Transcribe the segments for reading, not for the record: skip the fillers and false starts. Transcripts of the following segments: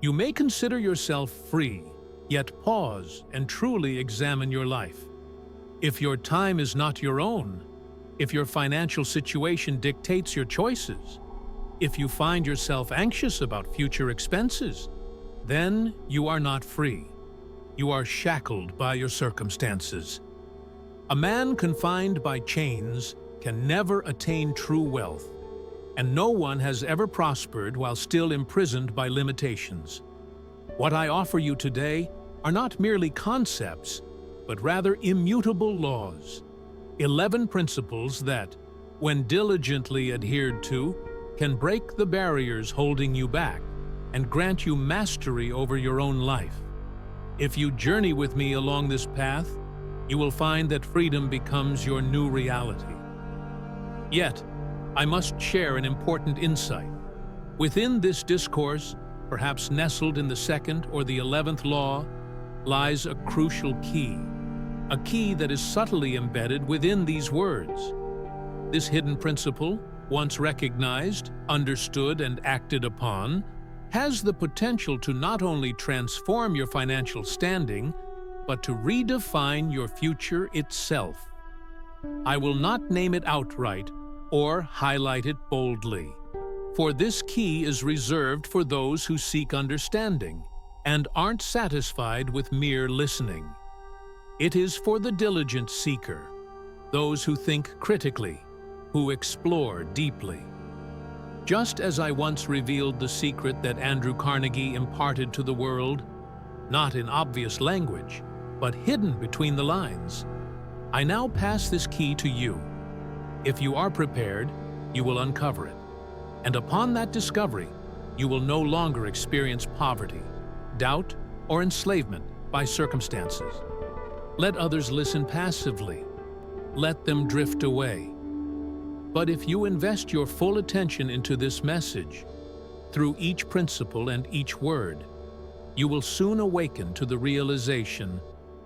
You may consider yourself free, yet pause and truly examine your life. If your time is not your own, if your financial situation dictates your choices, if you find yourself anxious about future expenses, then you are not free. You are shackled by your circumstances. A man confined by chains can never attain true wealth, and no one has ever prospered while still imprisoned by limitations. What I offer you today are not merely concepts, but rather immutable laws, 11 principles that, when diligently adhered to, can break the barriers holding you back and grant you mastery over your own life. If you journey with me along this path, you will find that freedom becomes your new reality. Yet, I must share an important insight. Within this discourse, perhaps nestled in the 2nd or the 11th law, lies a crucial key, a key that is subtly embedded within these words. This hidden principle, once recognized, understood, and acted upon, has the potential to not only transform your financial standing, but to redefine your future itself. I will not name it outright or highlight it boldly, for this key is reserved for those who seek understanding and aren't satisfied with mere listening. It is for the diligent seeker, those who think critically, who explore deeply. Just as I once revealed the secret that Andrew Carnegie imparted to the world, not in obvious language, but hidden between the lines, I now pass this key to you. If you are prepared, you will uncover it. And upon that discovery, you will no longer experience poverty, doubt, or enslavement by circumstances. Let others listen passively. Let them drift away. But if you invest your full attention into this message, through each principle and each word, you will soon awaken to the realization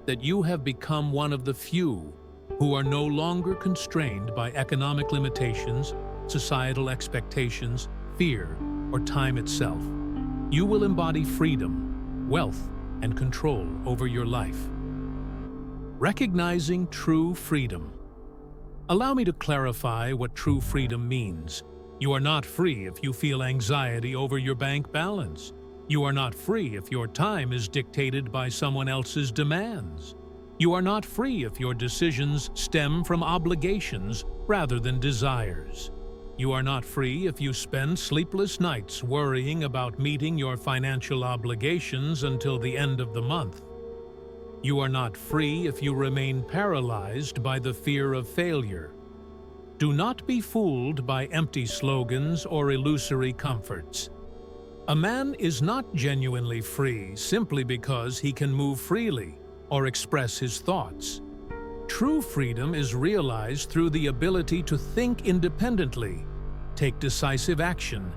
that you have become one of the few who are no longer constrained by economic limitations, societal expectations, fear, or time itself. You will embody freedom, wealth, and control over your life. Recognizing true freedom. Allow me to clarify what true freedom means. You are not free if you feel anxiety over your bank balance. You are not free if your time is dictated by someone else's demands. You are not free if your decisions stem from obligations rather than desires. You are not free if you spend sleepless nights worrying about meeting your financial obligations until the end of the month. You are not free if you remain paralyzed by the fear of failure. Do not be fooled by empty slogans or illusory comforts. A man is not genuinely free simply because he can move freely or express his thoughts. True freedom is realized through the ability to think independently, take decisive action,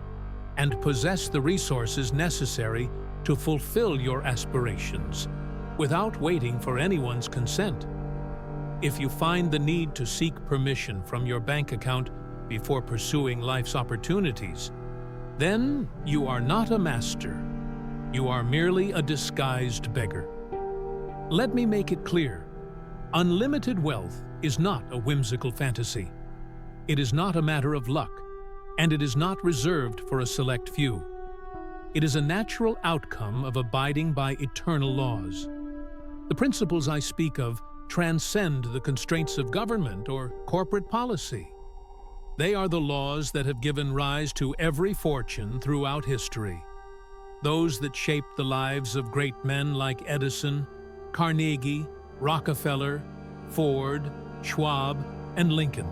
and possess the resources necessary to fulfill your aspirations, without waiting for anyone's consent. If you find the need to seek permission from your bank account before pursuing life's opportunities, then you are not a master. You are merely a disguised beggar. Let me make it clear. Unlimited wealth is not a whimsical fantasy. It is not a matter of luck, and it is not reserved for a select few. It is a natural outcome of abiding by eternal laws. The principles I speak of transcend the constraints of government or corporate policy. They are the laws that have given rise to every fortune throughout history. Those that shaped the lives of great men like Edison, Carnegie, Rockefeller, Ford, Schwab, and Lincoln.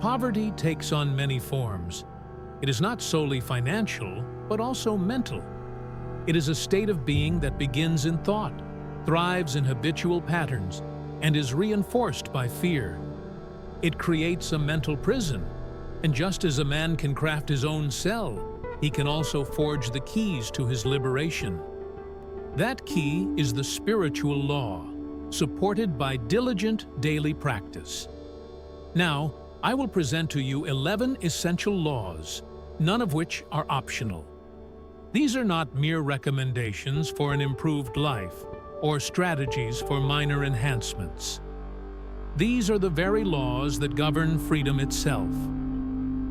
Poverty takes on many forms. It is not solely financial, but also mental. It is a state of being that begins in thought, thrives in habitual patterns, and is reinforced by fear. It creates a mental prison, and just as a man can craft his own cell, he can also forge the keys to his liberation. That key is the spiritual law, supported by diligent daily practice. Now, I will present to you 11 essential laws, none of which are optional. These are not mere recommendations for an improved life or strategies for minor enhancements. These are the very laws that govern freedom itself.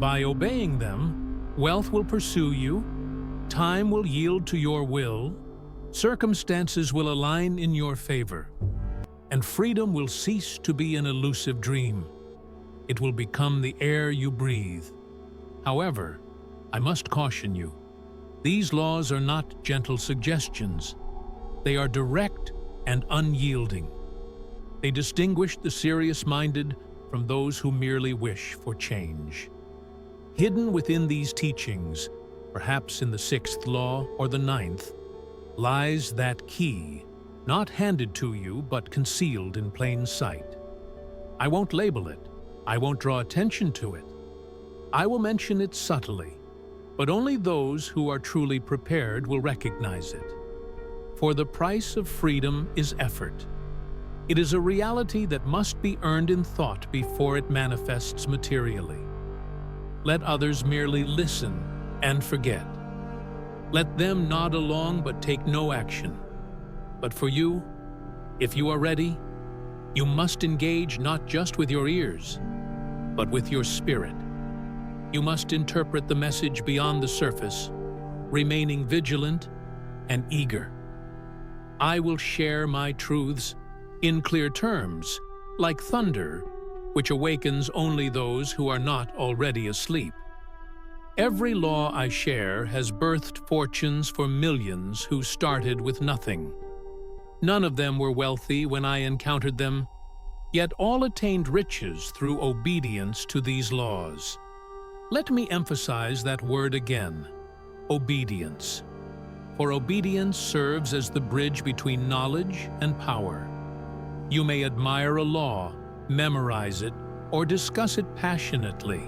By obeying them, wealth will pursue you, time will yield to your will, circumstances will align in your favor, and freedom will cease to be an elusive dream. It will become the air you breathe. However, I must caution you, these laws are not gentle suggestions. They are direct and unyielding. They distinguish the serious-minded from those who merely wish for change. Hidden within these teachings, perhaps in the 6th law or the 9th, lies that key, not handed to you but concealed in plain sight. I won't label it. I won't draw attention to it. I will mention it subtly, but only those who are truly prepared will recognize it. For the price of freedom is effort. It is a reality that must be earned in thought before it manifests materially. Let others merely listen and forget. Let them nod along but take no action. But for you, if you are ready, you must engage not just with your ears, but with your spirit. You must interpret the message beyond the surface, remaining vigilant and eager. I will share my truths in clear terms, like thunder, which awakens only those who are not already asleep. Every law I share has birthed fortunes for millions who started with nothing. None of them were wealthy when I encountered them, yet all attained riches through obedience to these laws. Let me emphasize that word again, obedience. For obedience serves as the bridge between knowledge and power. You may admire a law, memorize it, or discuss it passionately.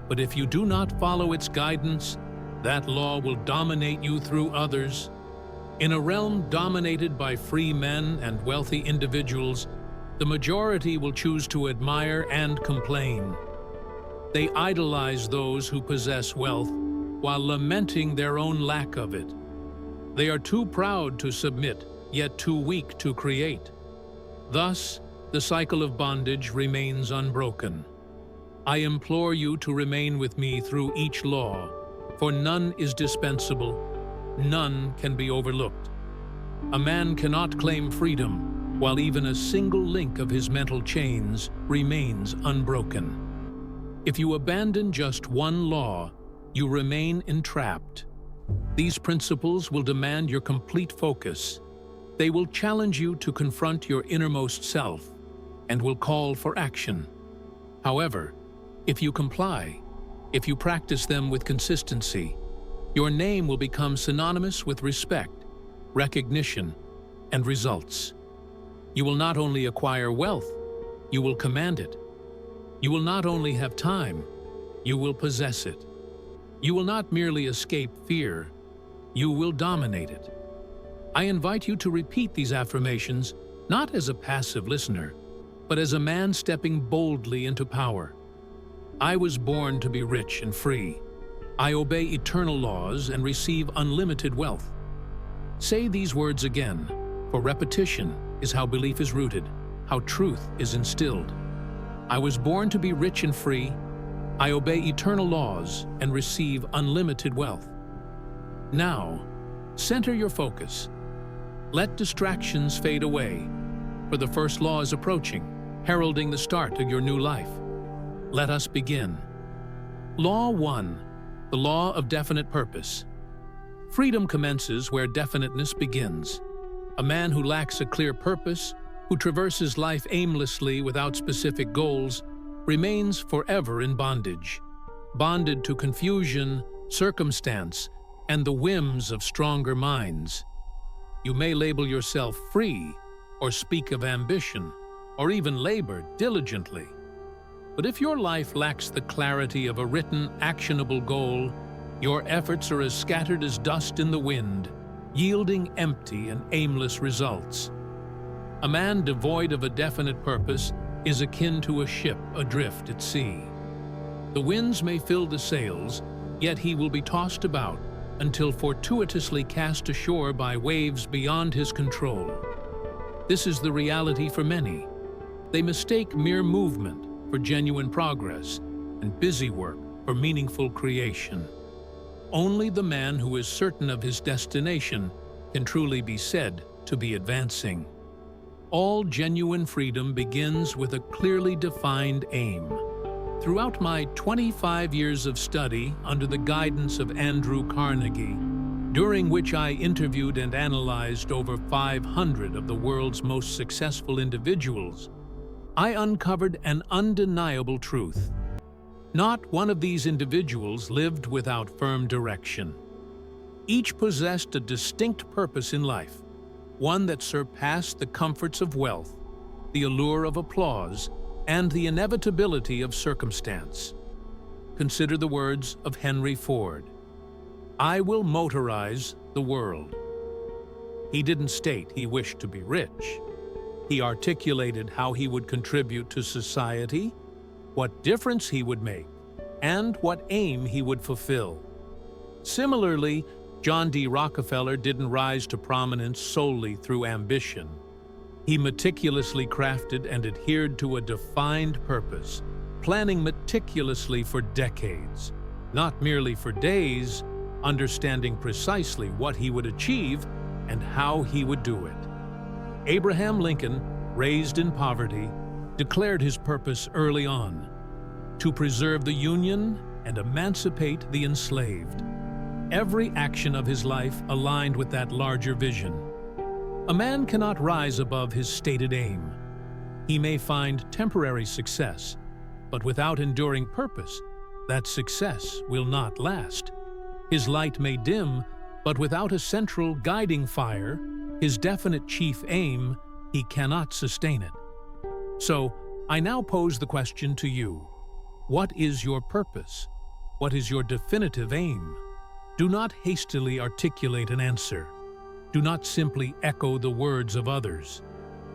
But if you do not follow its guidance, that law will dominate you through others. In a realm dominated by free men and wealthy individuals, the majority will choose to admire and complain. They idolize those who possess wealth while lamenting their own lack of it. They are too proud to submit, yet too weak to create. Thus, the cycle of bondage remains unbroken. I implore you to remain with me through each law, for none is dispensable, none can be overlooked. A man cannot claim freedom while even a single link of his mental chains remains unbroken. If you abandon just one law, you remain entrapped. These principles will demand your complete focus. They will challenge you to confront your innermost self and will call for action. However, if you comply, if you practice them with consistency, your name will become synonymous with respect, recognition, and results. You will not only acquire wealth, you will command it. You will not only have time, you will possess it. You will not merely escape fear, you will dominate it. I invite you to repeat these affirmations not as a passive listener, but as a man stepping boldly into power. I was born to be rich and free. I obey eternal laws and receive unlimited wealth. Say these words again, for repetition is how belief is rooted, how truth is instilled. I was born to be rich and free. I obey eternal laws and receive unlimited wealth. Now, center your focus. Let distractions fade away, for the first law is approaching, heralding the start of your new life. Let us begin. Law 1, the law of definite purpose. Freedom commences where definiteness begins. A man who lacks a clear purpose, who traverses life aimlessly without specific goals, remains forever in bondage, bonded to confusion, circumstance, and the whims of stronger minds. You may label yourself free, or speak of ambition, or even labor diligently. But if your life lacks the clarity of a written, actionable goal, your efforts are as scattered as dust in the wind, yielding empty and aimless results. A man devoid of a definite purpose is akin to a ship adrift at sea. The winds may fill the sails, yet he will be tossed about, until fortuitously cast ashore by waves beyond his control. This is the reality for many. They mistake mere movement for genuine progress and busy work for meaningful creation. Only the man who is certain of his destination can truly be said to be advancing. All genuine freedom begins with a clearly defined aim. Throughout my 25 years of study under the guidance of Andrew Carnegie, during which I interviewed and analyzed over 500 of the world's most successful individuals, I uncovered an undeniable truth. Not one of these individuals lived without firm direction. Each possessed a distinct purpose in life, one that surpassed the comforts of wealth, the allure of applause, and the inevitability of circumstance. Consider the words of Henry Ford. "I will motorize the world." He didn't state he wished to be rich. He articulated how he would contribute to society, what difference he would make, and what aim he would fulfill. Similarly, John D. Rockefeller didn't rise to prominence solely through ambition. He meticulously crafted and adhered to a defined purpose, planning meticulously for decades, not merely for days, understanding precisely what he would achieve and how he would do it. Abraham Lincoln, raised in poverty, declared his purpose early on: to preserve the Union and emancipate the enslaved. Every action of his life aligned with that larger vision. A man cannot rise above his stated aim. He may find temporary success, but without enduring purpose, that success will not last. His light may dim, but without a central guiding fire, his definite chief aim, he cannot sustain it. So, I now pose the question to you. What is your purpose? What is your definitive aim? Do not hastily articulate an answer. Do not simply echo the words of others.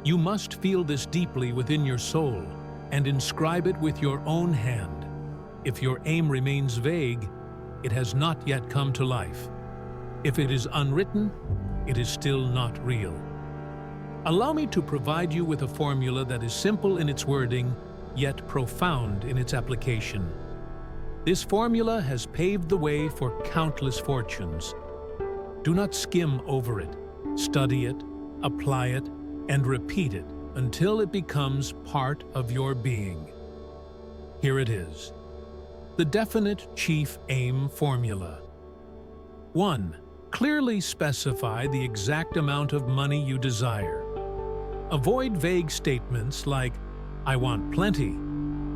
You must feel this deeply within your soul and inscribe it with your own hand. If your aim remains vague, it has not yet come to life. If it is unwritten, it is still not real. Allow me to provide you with a formula that is simple in its wording, yet profound in its application. This formula has paved the way for countless fortunes. Do not skim over it. Study it, apply it, and repeat it until it becomes part of your being. Here it is. The definite chief aim formula. 1. Clearly specify the exact amount of money you desire. Avoid vague statements like, "I want plenty."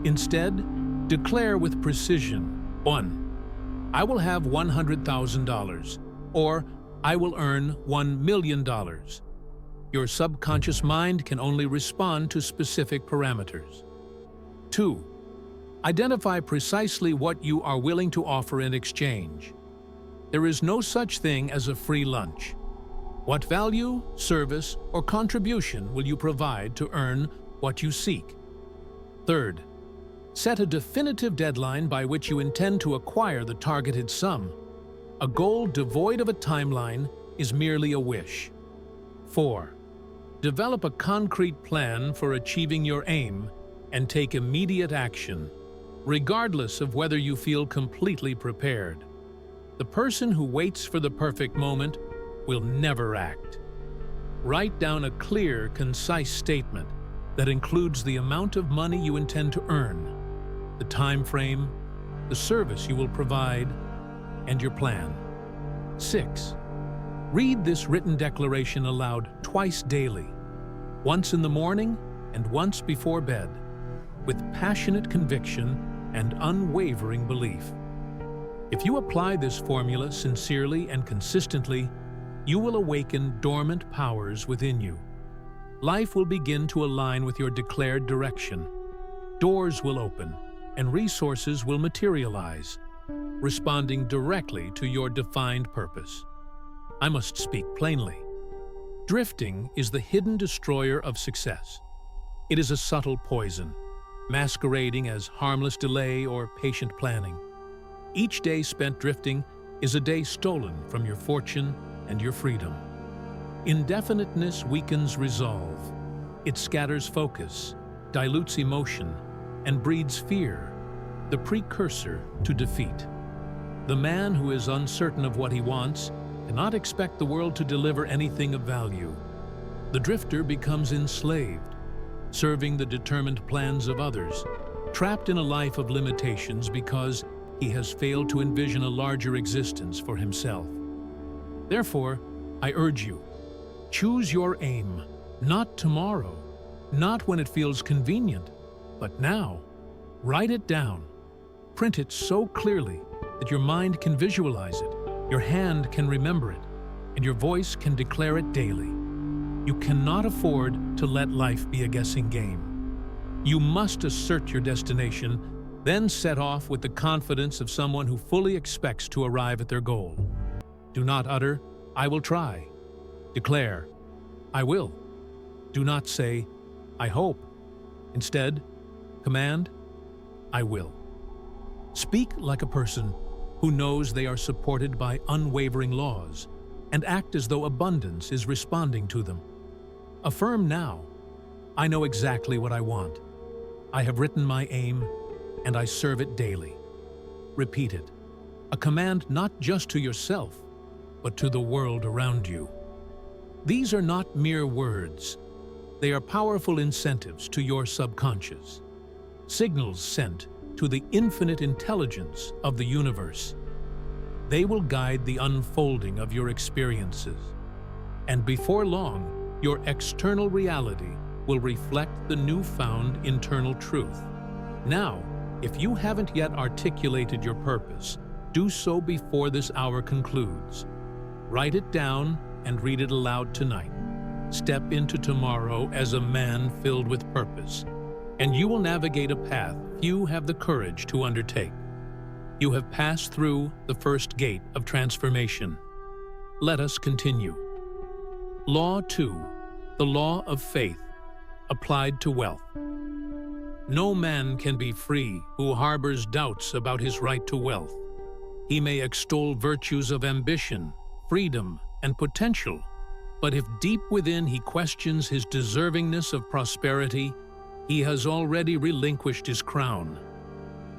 Instead, declare with precision. 1. I will have $100,000, or I will earn $1 million. Your subconscious mind can only respond to specific parameters. 2. Identify precisely what you are willing to offer in exchange. There is no such thing as a free lunch. What value, service, or contribution will you provide to earn what you seek? 3rd, set a definitive deadline by which you intend to acquire the targeted sum. A goal devoid of a timeline is merely a wish. 4. Develop a concrete plan for achieving your aim and take immediate action, regardless of whether you feel completely prepared. The person who waits for the perfect moment will never act. Write down a clear, concise statement that includes the amount of money you intend to earn, the time frame, the service you will provide, and your plan. 6. Read this written declaration aloud twice daily, once in the morning and once before bed, with passionate conviction and unwavering belief. If you apply this formula sincerely and consistently, you will awaken dormant powers within you. Life will begin to align with your declared direction. Doors will open, and resources will materialize, responding directly to your defined purpose. I must speak plainly. Drifting is the hidden destroyer of success. It is a subtle poison, masquerading as harmless delay or patient planning. Each day spent drifting is a day stolen from your fortune and your freedom. Indefiniteness weakens resolve. It scatters focus, dilutes emotion, and breeds fear, the precursor to defeat. The man who is uncertain of what he wants cannot expect the world to deliver anything of value. The drifter becomes enslaved, serving the determined plans of others, trapped in a life of limitations because he has failed to envision a larger existence for himself. Therefore, I urge you, choose your aim, not tomorrow, not when it feels convenient, but now. Write it down. Print it so clearly that your mind can visualize it, your hand can remember it, and your voice can declare it daily. You cannot afford to let life be a guessing game. You must assert your destination, then set off with the confidence of someone who fully expects to arrive at their goal. Do not utter, "I will try." Declare, "I will." Do not say, "I hope." Instead, command, "I will." Speak like a person who knows they are supported by unwavering laws, and act as though abundance is responding to them. Affirm now, "I know exactly what I want. I have written my aim, and I serve it daily." Repeat it, a command not just to yourself, but to the world around you. These are not mere words. They are powerful incentives to your subconscious, signals sent to the infinite intelligence of the universe. They will guide the unfolding of your experiences, and before long, your external reality will reflect the newfound internal truth. Now, if you haven't yet articulated your purpose, do so before this hour concludes. Write it down and read it aloud tonight. Step into tomorrow as a man filled with purpose, and you will navigate a path few have the courage to undertake. You have passed through the first gate of transformation. Let us continue. Law 2, the law of faith, applied to wealth. No man can be free who harbors doubts about his right to wealth. He may extol virtues of ambition, freedom, and potential, but if deep within he questions his deservingness of prosperity, he has already relinquished his crown.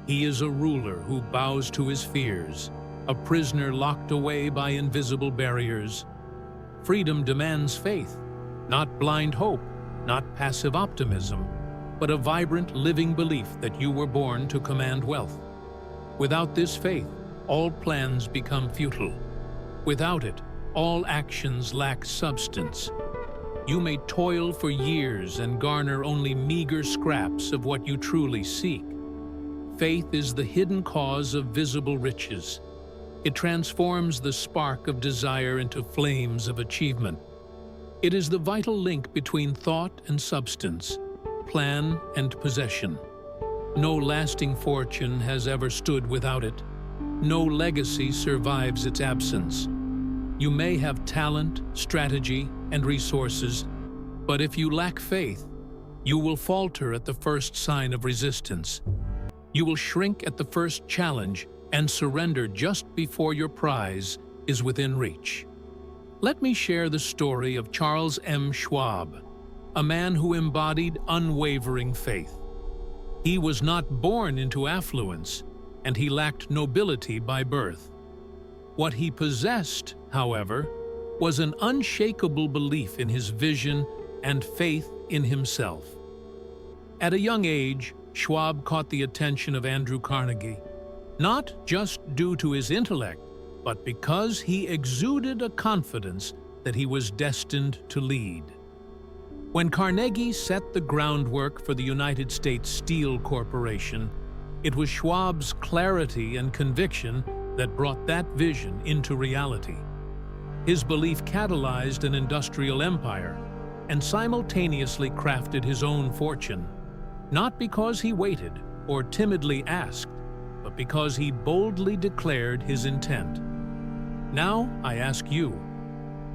He is a ruler who bows to his fears, a prisoner locked away by invisible barriers. Freedom demands faith, not blind hope, not passive optimism, but a vibrant, living belief that you were born to command wealth. Without this faith, all plans become futile. Without it, all actions lack substance. You may toil for years and garner only meager scraps of what you truly seek. Faith is the hidden cause of visible riches. It transforms the spark of desire into flames of achievement. It is the vital link between thought and substance, plan and possession. No lasting fortune has ever stood without it. No legacy survives its absence. You may have talent, strategy, and resources, but if you lack faith, you will falter at the first sign of resistance. You will shrink at the first challenge and surrender just before your prize is within reach. Let me share the story of Charles M. Schwab, a man who embodied unwavering faith. He was not born into affluence, and he lacked nobility by birth. What he possessed, however, was an unshakable belief in his vision and faith in himself. At a young age, Schwab caught the attention of Andrew Carnegie, not just due to his intellect, but because he exuded a confidence that he was destined to lead. When Carnegie set the groundwork for the United States Steel Corporation, it was Schwab's clarity and conviction that brought that vision into reality. His belief catalyzed an industrial empire and simultaneously crafted his own fortune, not because he waited or timidly asked, but because he boldly declared his intent. Now I ask you,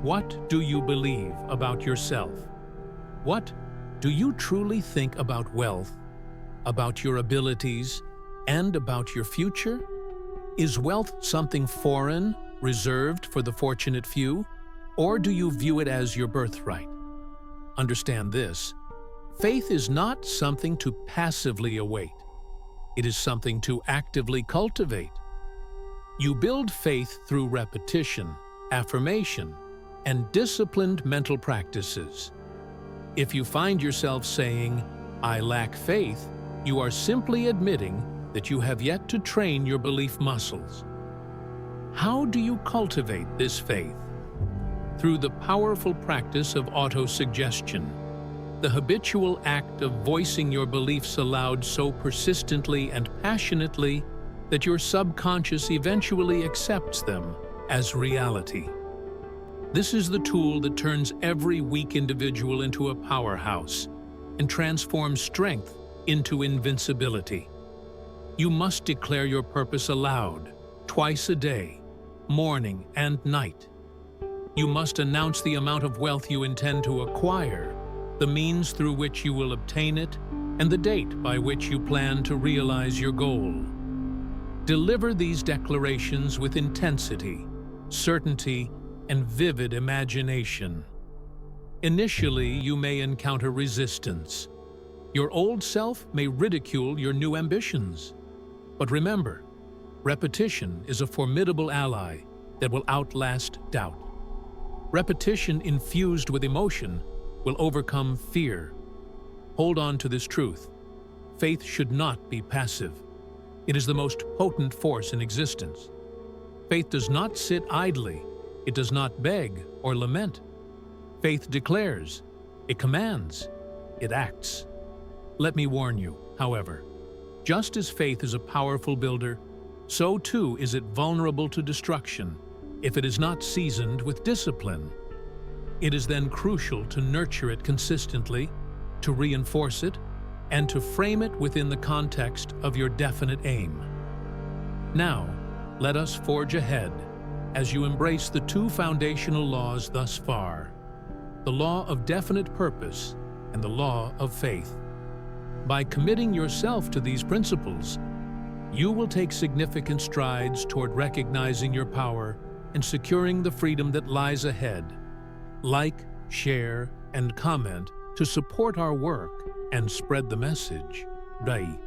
what do you believe about yourself? What do you truly think about wealth, about your abilities, and about your future? Is wealth something foreign, reserved for the fortunate few, or do you view it as your birthright? Understand this: faith is not something to passively await. It is something to actively cultivate. You build faith through repetition, affirmation, and disciplined mental practices. If you find yourself saying, "I lack faith," you are simply admitting that you have yet to train your belief muscles. How do you cultivate this faith? Through the powerful practice of autosuggestion, the habitual act of voicing your beliefs aloud so persistently and passionately that your subconscious eventually accepts them as reality. This is the tool that turns every weak individual into a powerhouse and transforms strength into invincibility. You must declare your purpose aloud, twice a day, morning and night. You must announce the amount of wealth you intend to acquire, the means through which you will obtain it, and the date by which you plan to realize your goal. Deliver these declarations with intensity, certainty, and vivid imagination. Initially, you may encounter resistance. Your old self may ridicule your new ambitions. But remember, repetition is a formidable ally that will outlast doubt. Repetition infused with emotion will overcome fear. Hold on to this truth: faith should not be passive. It is the most potent force in existence. Faith does not sit idly. It does not beg or lament. Faith declares, it commands, it acts. Let me warn you, however, just as faith is a powerful builder, so too is it vulnerable to destruction if it is not seasoned with discipline. It is then crucial to nurture it consistently, to reinforce it, and to frame it within the context of your definite aim. Now, let us forge ahead as you embrace the two foundational laws thus far: the law of definite purpose and the law of faith. By committing yourself to these principles, you will take significant strides toward recognizing your power and securing the freedom that lies ahead. Like, share, and comment to support our work and spread the message. Dai.